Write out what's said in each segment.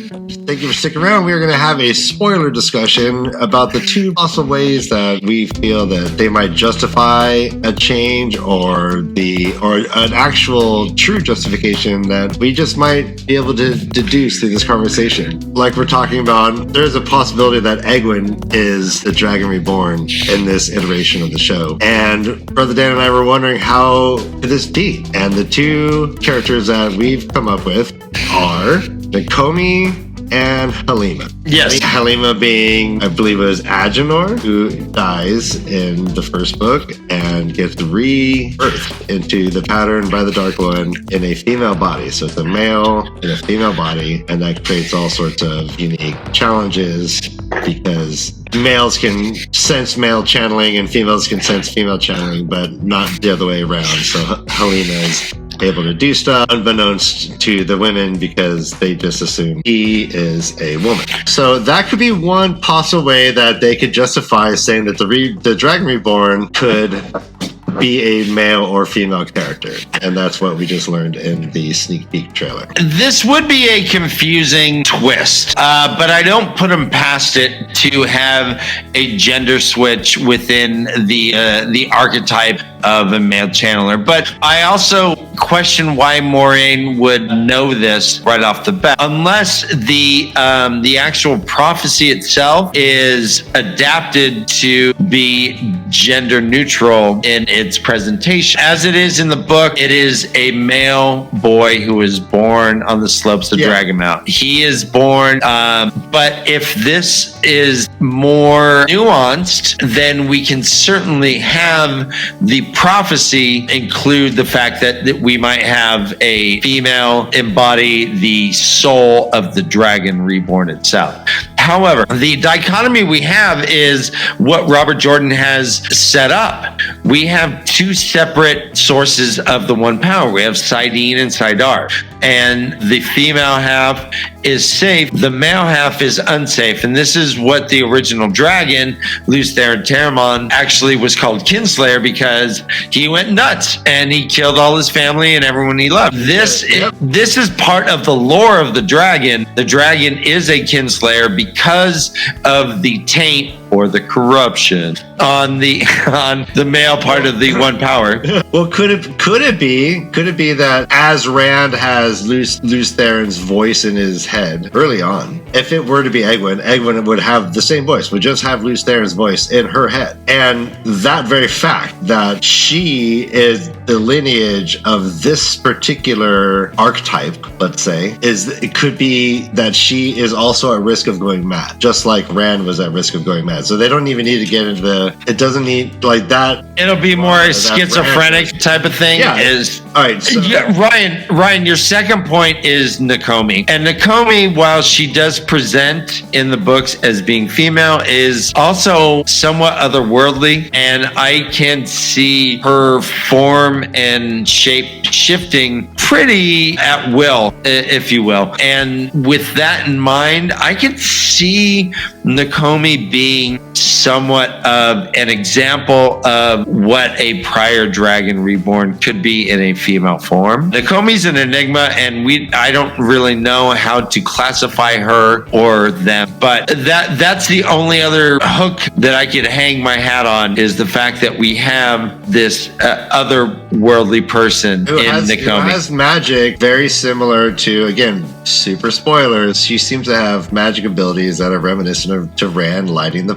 Thank you for sticking around. We are going to have a spoiler discussion about the two possible ways that we feel that they might justify a change or an actual true justification that we just might be able to deduce through this conversation. Like we're talking about, there's a possibility that Egwene is the Dragon Reborn in this iteration of the show. And Brother Dan and I were wondering how could this be? And the two characters that we've come up with are Nakomi and Halima. Yes. Halima being, I believe it was Agenor, who dies in the first book and gets rebirthed into the pattern by the Dark One in a female body. So it's a male in a female body, and that creates all sorts of unique challenges because males can sense male channeling and females can sense female channeling, but not the other way around. So Halima is able to do stuff unbeknownst to the women because they just assume he is a woman. So that could be one possible way that they could justify saying that the Dragon Reborn could be a male or female character. And that's what we just learned in the sneak peek trailer. This would be a confusing twist, but I don't put them past it to have a gender switch within the archetype of a male channeler. But I also question why Moiraine would know this right off the bat, unless the actual prophecy itself is adapted to be gender neutral in its presentation. As it is in the book, it is a male boy who is born on the slopes of Dragonmount. He is born, but if this is more nuanced, then we can certainly have the prophecy include the fact that we might have a female embody the soul of the Dragon Reborn itself. However, the dichotomy we have is what Robert Jordan has set up. We have two separate sources of the one power. We have Saidin and Saidar. And the female half is safe. The male half is unsafe. And this is what the original dragon, Lews Therin Teramon, actually was called Kinslayer because he went nuts and he killed all his family and everyone he loved. This is part of the lore of the dragon. The dragon is a Kinslayer because of the taint or the corruption on the male part of the one power. Well, could it be that as Rand has Lews Therin's voice in his head early on, if it were to be Egwene would have the same voice, would just have Lews Therin's voice in her head. And that very fact that she is the lineage of this particular archetype, let's say, it could be that she is also at risk of going mad, just like Rand was at risk of going mad. So they don't even need to get into it doesn't need like that. It'll be more schizophrenic type of thing. Yeah. All right. So. Yeah, Ryan, your second point is Nakomi. And Nakomi, while she does present in the books as being female, is also somewhat otherworldly. And I can see her form and shape shifting pretty at will, if you will. And with that in mind, I can see Nakomi being somewhat of an example of what a prior Dragon Reborn could be in a female form. Nakomi's an enigma, and I don't really know how to classify her or them, but that's the only other hook that I could hang my hat on is the fact that we have this otherworldly person in Nakomi. Who has magic very similar to, again, super spoilers, she seems to have magic abilities that are reminiscent to Rand lighting the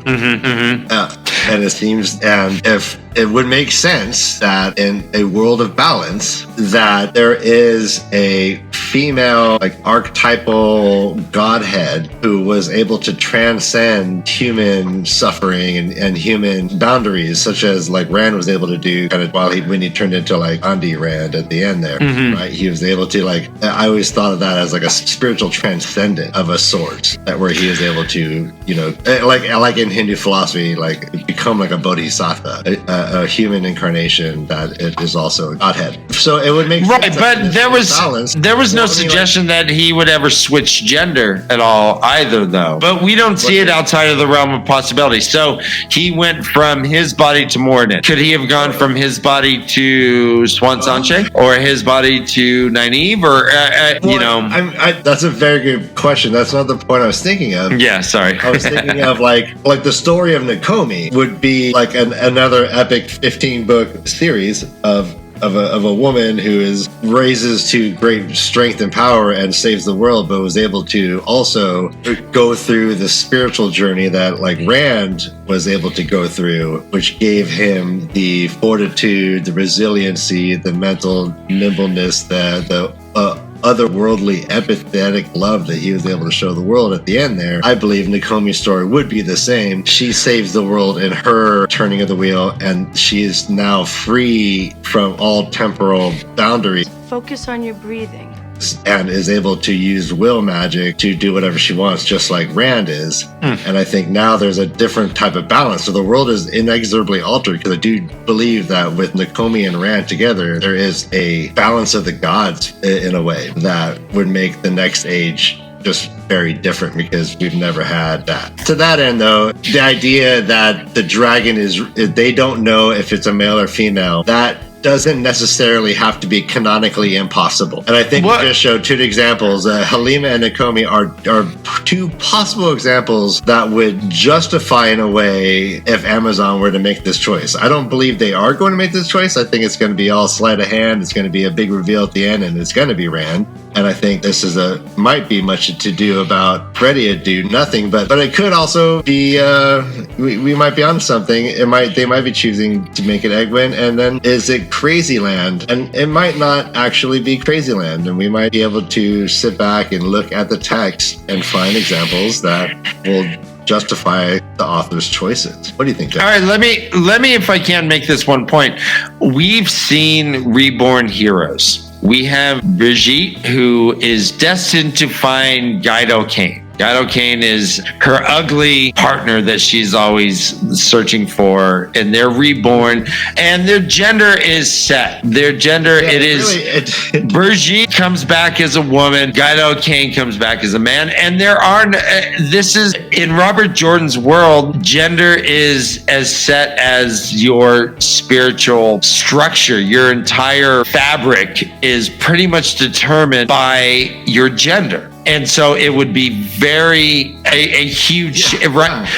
and it seems, and if it would make sense that in a world of balance that there is a female like archetypal godhead who was able to transcend human suffering and human boundaries, such as like Rand was able to do kind of when he turned into like Andi Rand at the end there, right? He was able to like, I always thought of that as like a spiritual transcendent of a sort, that where he is able to, you know, like in Hindu philosophy, like become like a bodhisattva, a human incarnation that it is also a godhead. So it would make sense. Right, but there was no suggestion that he would ever switch gender at all either, though. But we don't see it outside of the realm of possibility. So he went from his body to Morden. Could he have gone from his body to Swan Sanche, or his body to Nynaeve, or that's a very good question. That's not the point I was thinking of. Yeah, sorry. I was thinking of like the story of Nakomi would be like another epic 15-book series of a woman who raises to great strength and power and saves the world, but was able to also go through the spiritual journey that like Rand was able to go through, which gave him the fortitude, the resiliency, the mental nimbleness, the otherworldly, empathetic love that he was able to show the world at the end there. I believe Nakomi's story would be the same. She saves the world in her turning of the wheel, and she is now free from all temporal boundaries. Focus on your breathing. And is able to use will magic to do whatever she wants, just like Rand is. And I think now there's a different type of balance. So the world is inexorably altered, because I do believe that with Nakomi and Rand together, there is a balance of the gods in a way that would make the next age just very different, because we've never had that. To that end, though, the idea that the dragon they don't know if it's a male or female, that doesn't necessarily have to be canonically impossible. And I think we just showed two examples. Halima and Nakomi are two possible examples that would justify in a way if Amazon were to make this choice. I don't believe they are going to make this choice. I think it's going to be all sleight of hand. It's going to be a big reveal at the end, and it's going to be Rand. And I think this might be much to do about Freddie do nothing, but it could also be we might be onto something. They might be choosing to make it Egwene, and then is it Crazyland? And it might not actually be Crazyland, and we might be able to sit back and look at the text and find examples that will justify the author's choices. What do you think, Jeff? All right, let me, if I can, make this one point. We've seen reborn heroes. We have Brigitte, who is destined to find Guido Kane. Guido Kane is her ugly partner that she's always searching for, and they're reborn, and their gender is set. Their gender, Brigitte comes back as a woman, Guido Kane comes back as a man, and this is, in Robert Jordan's world, gender is as set as your spiritual structure. Your entire fabric is pretty much determined by your gender. And so it would be a huge,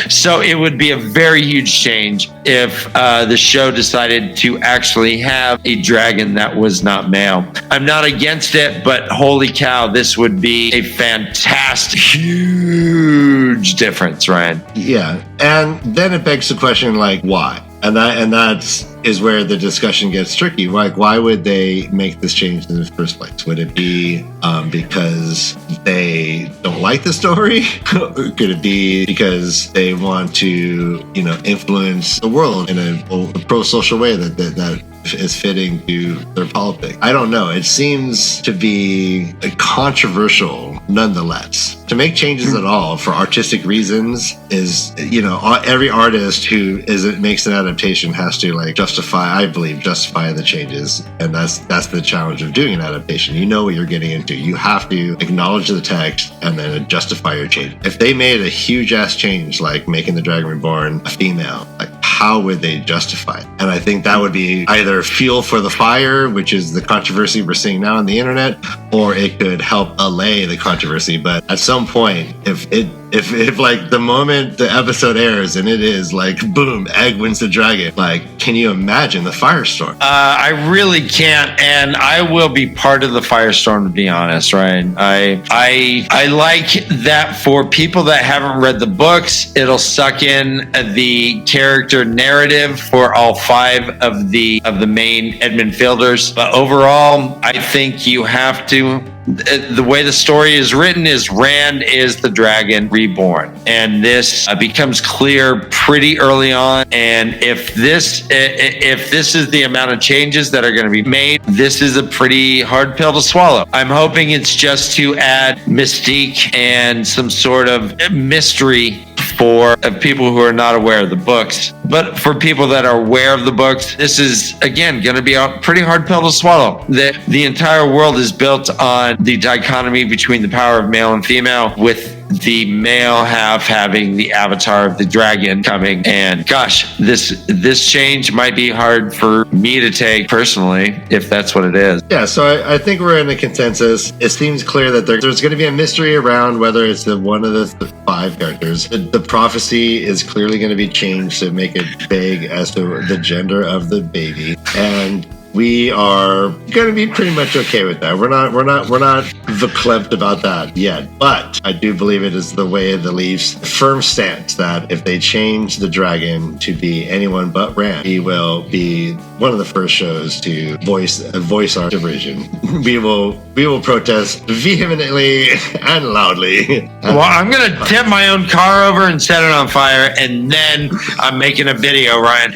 So it would be a very huge change if the show decided to actually have a dragon that was not male. I'm not against it, but holy cow, this would be a fantastic, huge difference, Ryan. Yeah, and then it begs the question, like, why? And that's where the discussion gets tricky. Like, why would they make this change in the first place? Would it be because they don't like the story? Could it be because they want to, influence the world in a pro-social way that is fitting to their politics? I don't know. It seems to be controversial nonetheless. To make changes at all for artistic reasons is, every artist who makes an adaptation has to justify the changes. And that's the challenge of doing an adaptation. You know what you're getting into. You have to acknowledge the text and then justify your change. If they made a huge ass change, like making the Dragon Reborn a female, how would they justify it? And I think that would be either fuel for the fire, which is the controversy we're seeing now on the internet, or it could help allay the controversy. But at some point, if the moment the episode airs and it is boom, Egg wins the dragon, can you imagine the firestorm? I really can't, and I will be part of the firestorm, to be honest, Ryan. I like that for people that haven't read the books, it'll suck in the character narrative for all 5 of the main Edmund Fielders. But overall, I think you have to. The way the story is written is Rand is the dragon reborn, and this becomes clear pretty early on. And if this is the amount of changes that are going to be made, this is a pretty hard pill to swallow. I'm hoping it's just to add mystique and some sort of mystery for people who are not aware of the books. But for people that are aware of the books, this is, again, going to be a pretty hard pill to swallow. The entire world is built on the dichotomy between the power of male and female, with the male half having the avatar of the dragon coming. And gosh, this change might be hard for me to take personally, if that's what it is. Yeah, so I think we're in a consensus. It seems clear that there's going to be a mystery around whether it's one of the 5 characters. The prophecy is clearly going to be changed to make it vague as to the gender of the baby. And we are going to be pretty much okay with that. We're not verklempt about that yet. But I do believe it is the way of the Leafs' firm stance that if they change the dragon to be anyone but Rand, he will be one of the first shows to voice our derision. We will protest vehemently and loudly. Well, I'm going to tip my own car over and set it on fire, and then I'm making a video, Ryan.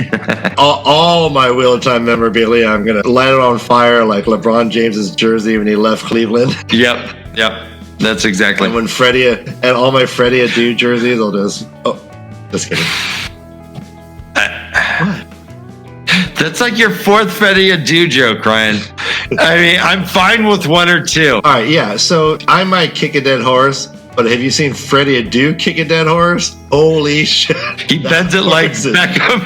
all my Wheel of Time memorabilia, I'm going to light it on fire like LeBron James's jersey when he left Cleveland. Yep. That's exactly. And when Freddie, and all my Freddie Adu jerseys, I'll just kidding. What? That's like your 4th Freddie Adu joke, Ryan. I mean, I'm fine with 1 or 2. All right, yeah. So I might kick a dead horse, but have you seen Freddie Adu kick a dead horse? Holy shit! He bends it like Beckham.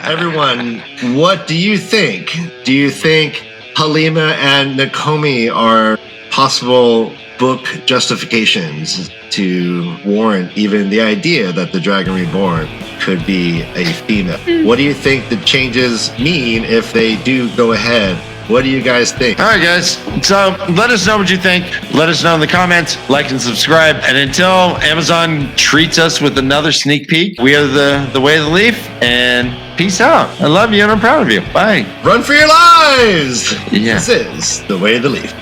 Everyone, what do you think? Do you think Halima and Nakomi are possible book justifications to warrant even the idea that the Dragon Reborn could be a female? What do you think the changes mean if they do go ahead? What do you guys think? All right, guys. So let us know what you think. Let us know in the comments. Like and subscribe. And until Amazon treats us with another sneak peek, we are the way of the Leaf. And peace out. I love you and I'm proud of you. Bye. Run for your lives. Yeah. This is the way of the Leaf.